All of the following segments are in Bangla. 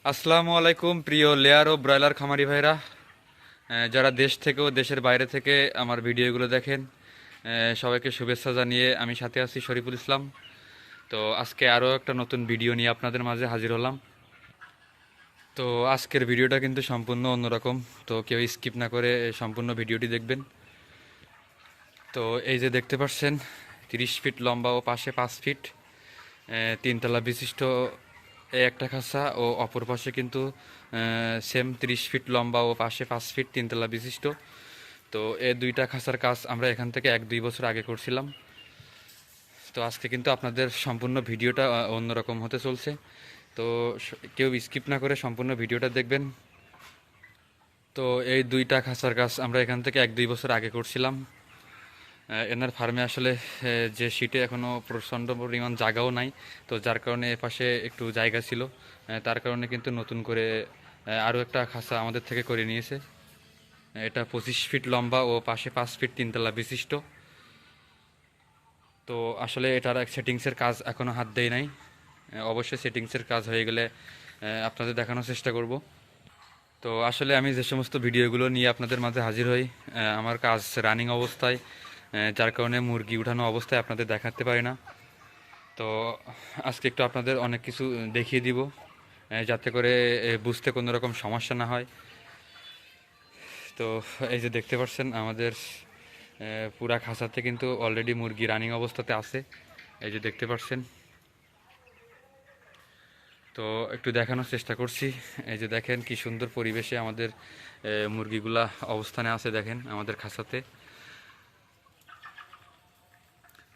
আসসালামু আলাইকুম প্রিয় লেয়ার ও ব্রয়লার খামারি ভাইরা। যারা দেশ থেকে ও দেশের বাইরে থেকে আমার ভিডিওগুলো দেখেন, সবাইকে শুভেচ্ছা জানিয়ে আমি সাথে আছি শরীফুল ইসলাম। তো আজকে আরও একটা নতুন ভিডিও নিয়ে আপনাদের মাঝে হাজির হলাম। তো আজকের ভিডিওটা কিন্তু সম্পূর্ণ অন্যরকম, তো কেউ স্কিপ না করে সম্পূর্ণ ভিডিওটি দেখবেন। তো এই যে দেখতে পাচ্ছেন, 30 ফিট লম্বা ও পাশে 5 ফিট, তিনতলা বিশিষ্ট এই একটা খাঁচা, ও অপর পাশে কিন্তু সেম 30 ফিট লম্বা ও পাশে 5 ফিট তিনতলা বিশিষ্ট। তো এই দুইটা খাঁচার কাজ আমরা এখান থেকে 1-2 বছর আগে করছিলাম। তো আজকে কিন্তু আপনাদের সম্পূর্ণ ভিডিওটা অন্যরকম হতে চলছে। তো কেউ স্কিপ না করে সম্পূর্ণ ভিডিওটা দেখবেন। তো এই দুইটা খাঁচার কাজ আমরা এখান থেকে 1-2 বছর আগে করছিলাম। এনার ফার্মে আসলে যে শীটে এখনও প্রচণ্ড পরিমাণ জায়গাও নাই, তো যার কারণে এপাশে একটু জায়গা ছিল, তার কারণে কিন্তু নতুন করে আরও একটা খাঁচা আমাদের থেকে করে নিয়েছে। এটা 25 ফিট লম্বা ও পাশে 5 ফিট তিনতলা বিশিষ্ট। তো আসলে এটার সেটিংসের কাজ এখনও হাত দেয় নাই। অবশ্যই সেটিংসের কাজ হয়ে গেলে আপনাদের দেখানোর চেষ্টা করব। তো আসলে আমি যে সমস্ত ভিডিওগুলো নিয়ে আপনাদের মাঝে হাজির হই, আমার কাজ রানিং অবস্থায়, যার কারণে মুরগি উঠানো অবস্থায় আপনাদের দেখাতে পারি না। তো আজকে একটু আপনাদের অনেক কিছু দেখিয়ে দিব, যাতে করে বুঝতে কোনো রকম সমস্যা না হয়। তো এই যে দেখতে পাচ্ছেন, আমাদের পুরা খাঁচাতে কিন্তু অলরেডি মুরগি রানিং অবস্থাতে আছে। এই যে দেখতে পাচ্ছেন, তো একটু দেখানোর চেষ্টা করছি। এই যে দেখেন কি সুন্দর পরিবেশে আমাদের মুরগিগুলা অবস্থানে আছে, দেখেন আমাদের খাঁচাতে।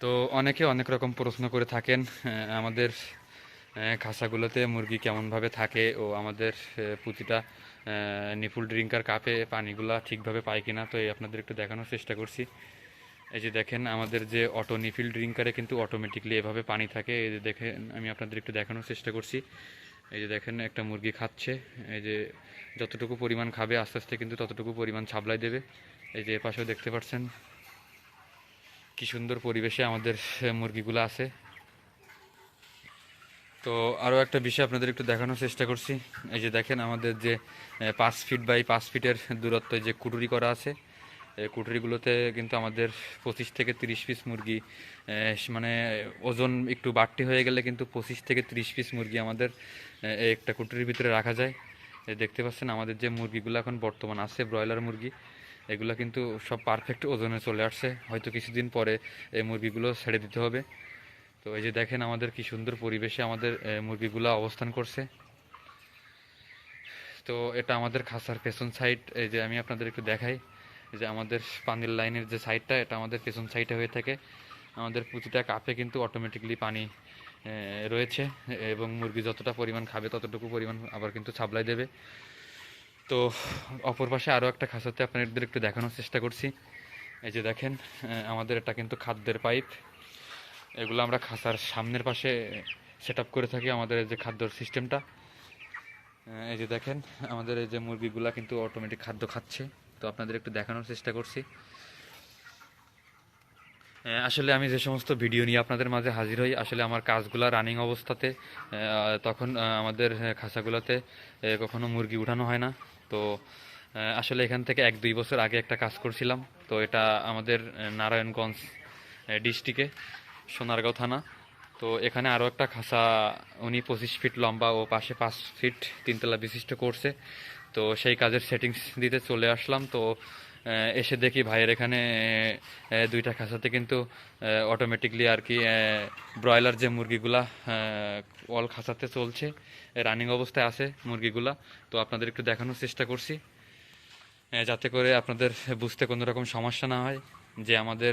তো অনেকে অনেক রকম প্রশ্ন করে থাকেন, আমাদের খাঁচাগুলোতে মুরগি কেমনভাবে থাকে, ও আমাদের প্রতিটা নিপুল ড্রিঙ্কার কাপে পানিগুলা ঠিকভাবে পায় কিনা। তো এই আপনাদের একটু দেখানোর চেষ্টা করছি। এই যে দেখেন, আমাদের যে অটো নিফিল ড্রিঙ্কারে কিন্তু অটোমেটিকলি এভাবে পানি থাকে। এই যে দেখেন, আমি আপনাদের একটু দেখানোর চেষ্টা করছি। এই যে দেখেন, একটা মুরগি খাচ্ছে। এই যে যতটুকু পরিমাণ খাবে আস্তে আস্তে কিন্তু ততটুকু পরিমাণ ছাবলাই দেবে। এই যে এপাশেও দেখতে পাচ্ছেন কি সুন্দর পরিবেশে আমাদের মুরগিগুলো আছে। তো আরও একটা বিষয় আপনাদের একটু দেখানোর চেষ্টা করছি। এই যে দেখেন, আমাদের যে 5 ফিট বাই 5 ফিটের দূরত্বে যে কুটুরি করা আছে, এই কুটুরিগুলোতে কিন্তু আমাদের 25 থেকে 30 পিস মুরগি, মানে ওজন একটু বাড়তি হয়ে গেলে কিন্তু 25 থেকে 30 পিস মুরগি আমাদের এই একটা কুটুরির ভিতরে রাখা যায়। এই দেখতে পাচ্ছেন, আমাদের যে মুরগিগুলো এখন বর্তমান আছে ব্রয়লার মুরগি, এগুলো কিন্তু সব পারফেক্ট ওজনে চলে আসছে। হয়তো কিছুদিন পরে এই মুরগিগুলো ছেড়ে দিতে হবে। তো এই যে দেখেন, আমাদের কি সুন্দর পরিবেশে আমাদের মুরগিগুলো অবস্থান করছে। তো এটা আমাদের খাঁচার পেছন সাইড। এই যে আমি আপনাদের একটু দেখাই, এই যে আমাদের পানির লাইনের যে সাইডটা, এটা আমাদের পেছন সাইডে হয়ে থাকে। আমাদের প্রতিটা কাপে কিন্তু অটোমেটিকলি পানি রয়েছে, এবং মুরগি যতটা পরিমাণ খাবে ততটুকু পরিমাণ আবার কিন্তু সাপ্লাই দেবে। তো অপর পাশে আরও একটা খাঁচাতে আপনাদের একটু দেখানোর চেষ্টা করছি। এই যে দেখেন, আমাদের এটা কিন্তু খাদ্যের পাইপ। এগুলো আমরা খাঁচার সামনের পাশে সেট আপ করে থাকি, আমাদের এই যে খাদ্যর সিস্টেমটা। এই যে দেখেন, আমাদের এই যে মুরগিগুলা কিন্তু অটোমেটিক খাদ্য খাচ্ছে। তো আপনাদের একটু দেখানোর চেষ্টা করছি। আসলে আমি যে সমস্ত ভিডিও নিয়ে আপনাদের মাঝে হাজির হই, আসলে আমার কাজগুলা রানিং অবস্থাতে, তখন আমাদের খাঁচাগুলোতে কখনো মুরগি উঠানো হয় না। তো আসলে এখান থেকে 1-2 বছর আগে একটা কাজ করছিলাম। তো এটা আমাদের নারায়ণগঞ্জ ডিস্ট্রিক্টে, সোনারগাঁও থানা। তো এখানে আরও একটা খাঁচা উনি 25 ফিট লম্বা ও পাশে 5 ফিট তিনতলা বিশিষ্ট করছে। তো সেই কাজের সেটিংস দিতে চলে আসলাম। তো এসে দেখি ভাইয়ের এখানে দুইটা খাঁচাতে কিন্তু অটোমেটিকলি আর কি ব্রয়লার যে মুরগিগুলা অল খাঁচাতে চলছে, রানিং অবস্থায় আছে মুরগিগুলা। তো আপনাদের একটু দেখানোর চেষ্টা করছি, যাতে করে আপনাদের বুঝতে কোনো রকম সমস্যা না হয়, যে আমাদের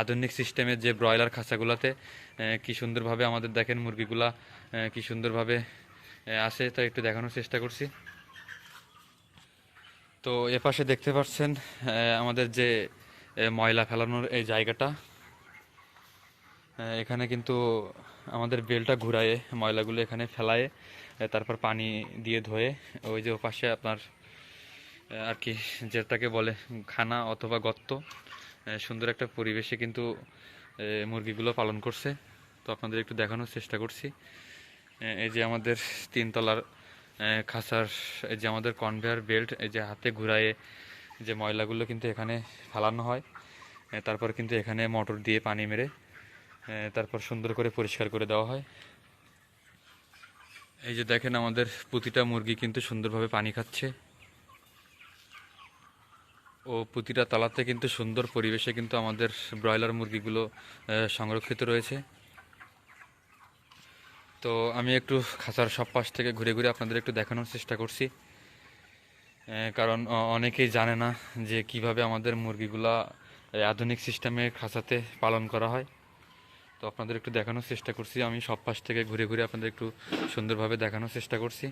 আধুনিক সিস্টেমের যে ব্রয়লার খাঁচাগুলোতে কি সুন্দরভাবে আমাদের দেখেন মুরগিগুলা কি সুন্দরভাবে আছে। তো একটু দেখানোর চেষ্টা করছি। তো এপাশে দেখতে পাচ্ছেন আমাদের যে ময়লা ফেলানোর এই জায়গাটা, এখানে কিন্তু আমাদের বেলটা ঘুরায়ে ময়লাগুলো এখানে ফেলায়ে তারপর পানি দিয়ে ধুয়ে, ওই যে ওপাশে আপনার আর কি যেটাকে বলে খানা অথবা গর্ত, সুন্দর একটা পরিবেশে কিন্তু মুরগিগুলো পালন করছে। তো আপনাদের একটু দেখানোর চেষ্টা করছি। এই যে আমাদের তিনতলার খাঁচার এই যে আমাদের কনভেয়ার বেল্ট, এই যে হাতে ঘুরায়ে যে ময়লাগুলো কিন্তু এখানে ফালানো হয়, তারপর কিন্তু এখানে মোটর দিয়ে পানি মেরে তারপর সুন্দর করে পরিষ্কার করে দেওয়া হয়। এই যে দেখেন আমাদের প্রতিটা মুরগি কিন্তু সুন্দরভাবে পানি খাচ্ছে ও প্রতিটা তলাতে কিন্তু সুন্দর পরিবেশে কিন্তু আমাদের ব্রয়লার মুরগিগুলো সংরক্ষিত রয়েছে। তো আমি একটু খাঁচার সব পাশ থেকে ঘুরে ঘুরে আপনাদের একটু দেখানোর চেষ্টা করছি, কারণ অনেকেই জানে না যে কিভাবে আমাদের মুরগিগুলা আধুনিক সিস্টেমে খাঁচাতে পালন করা হয়। তো আপনাদের একটু দেখানোর চেষ্টা করছি, আমি সব পাশ থেকে ঘুরে ঘুরে আপনাদের একটু সুন্দরভাবে দেখানোর চেষ্টা করছি।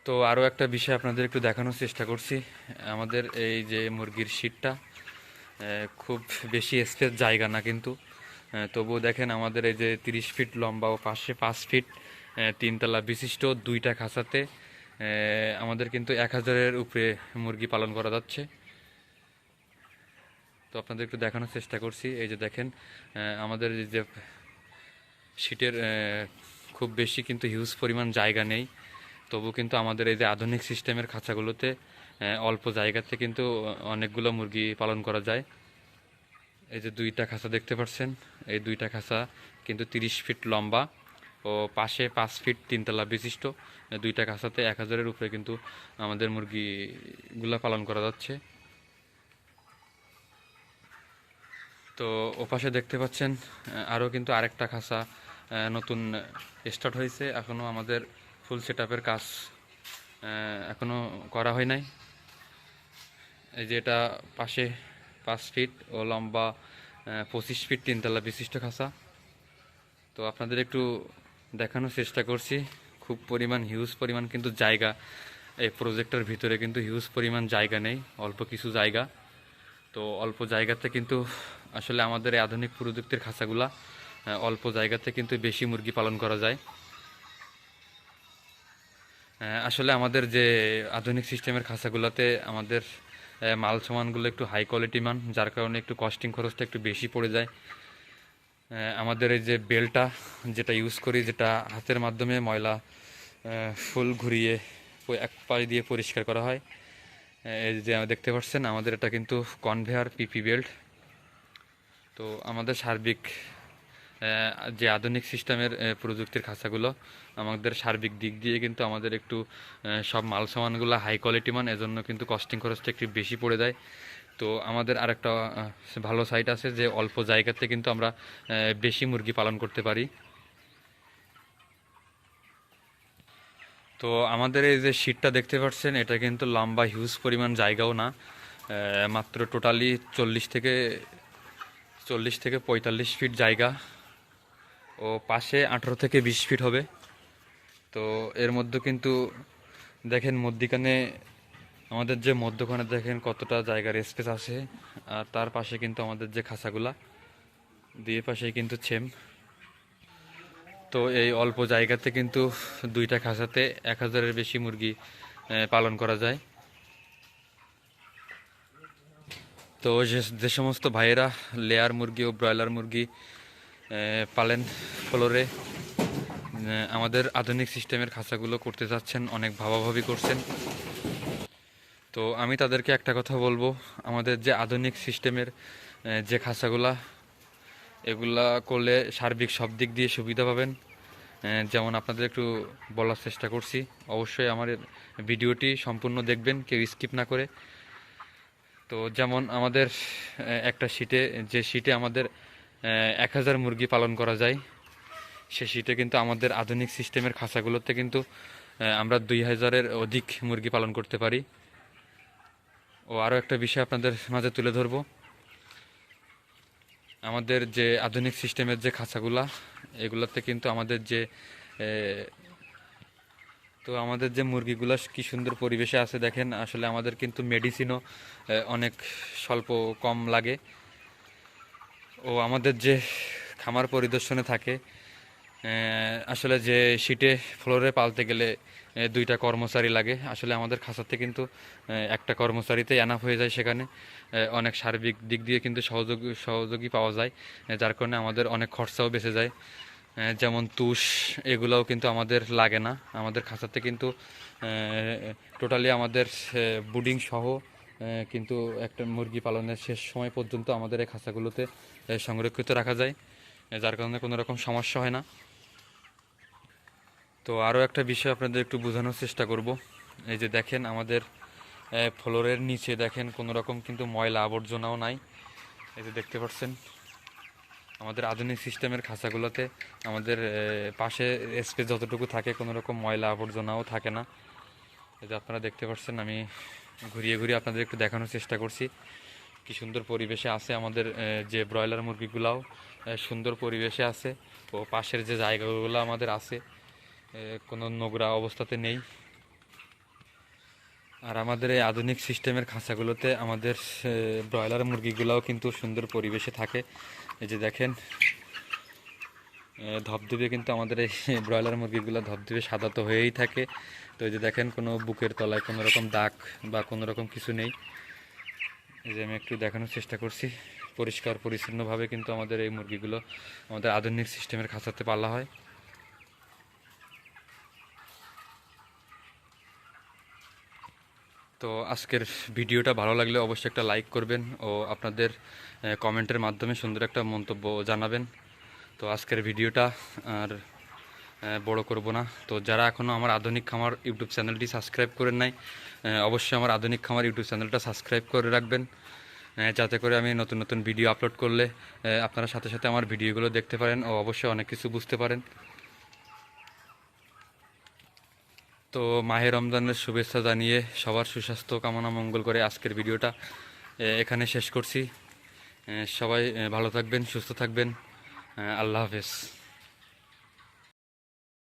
তো আরও একটা বিষয় আপনাদের একটু দেখানোর চেষ্টা করছি, আমাদের এই যে মুরগির শীটটা খুব বেশি স্পেস জায়গা না কিন্তু, তবুও দেখেন আমাদের এই যে 30 ফিট লম্বা ও পাশে 5 ফিট তিনতলা বিশিষ্ট দুইটা খাঁচাতে আমাদের কিন্তু 1000-এর উপরে মুরগি পালন করা যাচ্ছে। তো আপনাদের একটু দেখানোর চেষ্টা করছি, এই যে দেখেন আমাদের এই যে শীটের খুব বেশি কিন্তু হিউজ পরিমাণ জায়গা নেই, তবু কিন্তু আমাদের এই যে আধুনিক সিস্টেমের খাঁচাগুলোতে অল্প জায়গাতে কিন্তু অনেকগুলো মুরগি পালন করা যায়। এই যে দুইটা খাঁচা দেখতে পাচ্ছেন, এই দুইটা খাঁচা কিন্তু 30 ফিট লম্বা ও পাশে 5 ফিট তিনতলা বিশিষ্ট দুইটা খাঁচাতে 1000-এর উপরে কিন্তু আমাদের মুরগিগুলা পালন করা যাচ্ছে। তো ওপাশে দেখতে পাচ্ছেন আরও কিন্তু আরেকটা খাঁচা নতুন স্টার্ট হয়েছে, এখনও আমাদের ফুল সেট আপের কাজ এখনও করা হয় নাই। এই যে এটা পাশে 5 ফিট ও লম্বা 25 ফিট তিনতলা বিশিষ্ট খাঁচা। তো আপনাদের একটু দেখানোর চেষ্টা করছি, খুব পরিমাণ হিউজ পরিমাণ কিন্তু জায়গা এই প্রজেক্টের ভিতরে কিন্তু হিউজ পরিমাণ জায়গা নেই, অল্প কিছু জায়গা। তো অল্প জায়গাতে কিন্তু আসলে আমাদের এই আধুনিক প্রযুক্তির খাঁচাগুলা অল্প জায়গাতে কিন্তু বেশি মুরগি পালন করা যায়। আসলে আমাদের যে আধুনিক সিস্টেমের খাঁচাগুলোতে আমাদের মাল সামানগুলো একটু হাই কোয়ালিটি মান, যার কারণে একটু কস্টিং খরচটা একটু বেশি পড়ে যায়। আমাদের এই যে বেলটা যেটা ইউজ করি, যেটা হাতের মাধ্যমে ময়লা ফুল ঘুরিয়ে এক পাশ দিয়ে পরিষ্কার করা হয়, এই যে দেখতে পাচ্ছেন আমাদের এটা কিন্তু কনভেয়ার পিপি বেল্ট। তো আমাদের সার্বিক যে আধুনিক সিস্টেমের প্রযুক্তির খাঁচাগুলো আমাদের সার্বিক দিক দিয়ে কিন্তু আমাদের একটু সব মাল সামানগুলো হাই কোয়ালিটি মান, এজন্য কিন্তু কস্টিং খরচটা একটু বেশি পড়ে যায়। তো আমাদের আরেকটা ভালো সাইট আছে যে অল্প জায়গাতে কিন্তু আমরা বেশি মুরগি পালন করতে পারি। তো আমাদের এই যে শীটটা দেখতে পাচ্ছেন, এটা কিন্তু লম্বা হিউজ পরিমাণ জায়গাও না, মাত্র টোটালি 40 থেকে 45 ফিট জায়গা ও পাশে 18 থেকে 20 ফিট হবে। তো এর মধ্যে কিন্তু দেখেন মধ্যিখানে আমাদের যে মধ্যখানে দেখেন কতটা জায়গার স্পেস আছে, আর তার পাশে কিন্তু আমাদের যে খাঁচাগুলা দুই পাশেই কিন্তু ছেম। তো এই অল্প জায়গাতে কিন্তু দুইটা খাঁচাতে 1000-এর বেশি মুরগি পালন করা যায়। তো যে সমস্ত ভাইয়েরা লেয়ার মুরগি ও ব্রয়লার মুরগি পালেন ফ্লোরে, আমাদের আধুনিক সিস্টেমের খাঁচাগুলো করতে যাচ্ছেন, অনেক ভাবাভাবি করছেন। তো আমি তাদেরকে একটা কথা বলবো, আমাদের যে আধুনিক সিস্টেমের যে খাঁচাগুলা, এগুলা করলে সার্বিক সব দিক দিয়ে সুবিধা পাবেন। যেমন আপনাদের একটু বলার চেষ্টা করছি, অবশ্যই আমার ভিডিওটি সম্পূর্ণ দেখবেন, কেউ স্কিপ না করে। তো যেমন আমাদের একটা শীটে, যে শীটে আমাদের 1000 মুরগি পালন করা যায়, সে শীটে কিন্তু আমাদের আধুনিক সিস্টেমের খাঁচাগুলোতে কিন্তু আমরা 2000-এর অধিক মুরগি পালন করতে পারি। ও আরও একটা বিষয় আপনাদের মাঝে তুলে ধরবো, আমাদের যে আধুনিক সিস্টেমের যে খাঁচাগুলা, এগুলোতে কিন্তু আমাদের যে তো আমাদের যে মুরগিগুলো কি সুন্দর পরিবেশে আছে দেখেন, আসলে আমাদের কিন্তু মেডিসিনও অনেক স্বল্প কম লাগে। ও আমাদের যে খামার পরিদর্শনে থাকে, আসলে যে শীটে ফ্লোরে পালতে গেলে দুইটা কর্মচারী লাগে, আসলে আমাদের খাঁচাতে কিন্তু একটা কর্মচারীতে এনাফ হয়ে যায়। সেখানে অনেক সার্বিক দিক দিয়ে কিন্তু সহযোগী পাওয়া যায়, যার কারণে আমাদের অনেক খরচাও বেঁচে যায়। যেমন তুষ, এগুলোও কিন্তু আমাদের লাগে না। আমাদের খাঁচাতে কিন্তু টোটালি আমাদের বুডিং সহ কিন্তু একটা মুরগি পালনের শেষ সময় পর্যন্ত আমাদের এই খাঁচাগুলোতে সংরক্ষিত রাখা যায়, যার কারণে কোনো রকম সমস্যা হয় না। তো আরও একটা বিষয় আপনাদের একটু বোঝানোর চেষ্টা করব। এই যে দেখেন আমাদের ফ্লোরের নিচে দেখেন কোনো রকম কিন্তু ময়লা আবর্জনাও নাই। এই যে দেখতে পাচ্ছেন আমাদের আধুনিক সিস্টেমের খাঁচাগুলোতে আমাদের পাশে স্পেস যতটুকু থাকে কোনো রকম ময়লা আবর্জনাও থাকে না। এই যে আপনারা দেখতে পাচ্ছেন, আমি ঘুরিয়ে ঘুরিয়ে আপনাদের একটু দেখানোর চেষ্টা করছি কি সুন্দর পরিবেশে আছে আমাদের যে ব্রয়লার মুরগিগুলাও সুন্দর পরিবেশে আছে। ও পাশের যে জায়গাগুলো আমাদের আছে কোনো নোংরা অবস্থাতে নেই। আর আমাদের এই আধুনিক সিস্টেমের খাঁচাগুলোতে আমাদের ব্রয়লার মুরগিগুলোও কিন্তু সুন্দর পরিবেশে থাকে। এই যে দেখেন ধবধবে কিন্তু আমাদের এই ব্রয়লার মুরগিগুলো ধবধবে সাদা তো হয়েই থাকে। তো এই যে দেখেন কোনো বুকের তলায় কোনো রকম দাগ বা কোনো রকম কিছু নেই। এই যে আমি একটু দেখানোর চেষ্টা করছি, পরিষ্কার পরিচ্ছন্নভাবে কিন্তু আমাদের এই মুরগিগুলো আমাদের আধুনিক সিস্টেমের খাঁচাতে পালা হয়। তো আজকের ভিডিওটা ভালো লাগলে অবশ্যই একটা লাইক করবেন ও আপনাদের কমেন্টের মাধ্যমে সুন্দর একটা মন্তব্য জানাবেন। তো আজকের ভিডিওটা আর বড় করব না। তো যারা এখনও আমার আধুনিক খামার ইউটিউব চ্যানেলটি সাবস্ক্রাইব করেন নাই, অবশ্যই আমার আধুনিক খামার ইউটিউব চ্যানেলটা সাবস্ক্রাইব করে রাখবেন, যাতে করে আমি নতুন নতুন ভিডিও আপলোড করলে আপনারা সাথে সাথে আমার ভিডিওগুলো দেখতে পারেন ও অবশ্যই অনেক কিছু বুঝতে পারেন। তো মাহে রমজানের শুভেচ্ছা জানিয়ে সবার সুস্বাস্থ্য কামনা মঙ্গল করে আজকের ভিডিওটা এখানে শেষ করছি। সবাই ভালো থাকবেন, সুস্থ থাকবেন। আল্লাহ হাফেজ।